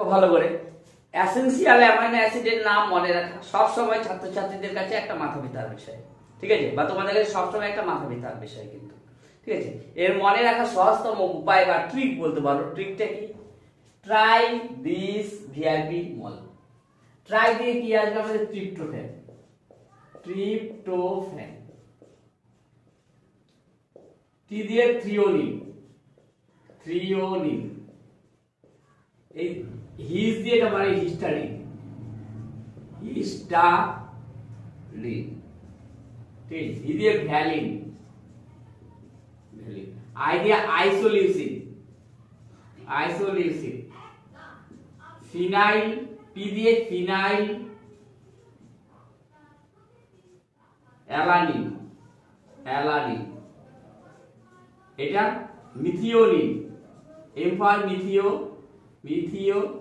ভালো করে essential amino অ্যাসিডের নাম মনে রাখা সবসময় ছাত্রছাত্রীদের কাছে একটা মাথা ব্যথার বিষয়, ঠিক আছে, বা তোমাদের কাছে সবসময় একটা মাথা ব্যথার বিষয় কিন্তু, ঠিক আছে। এর মনে রাখা সহজতম উপায় বা ট্রিক বলতে পারো। ট্রিকটা কি? Try this VIP mall. Try দিয়ে কি আসবে আমাদের? ট্রিপ্টোফ্যান। ট্রিপ্টোফ্যান। টি দিয়ে থ্রিওনিন। থ্রিওনিন। এই হিস দিয়ে এটা মানে হিস্টারিন। হিস্টারিন। ঠিক আছে। ই দিয়ে ভ্যালিন। ভ্যালিন। আই দিয়ে আইসোলিউসিন। আইসোলিউসিন। ফিনাইল। পি দিয়ে ফিনাইল অ্যালানিন। অ্যালানিন। এটা মিথিওনিন। এম ফর মিথিও। মিথিও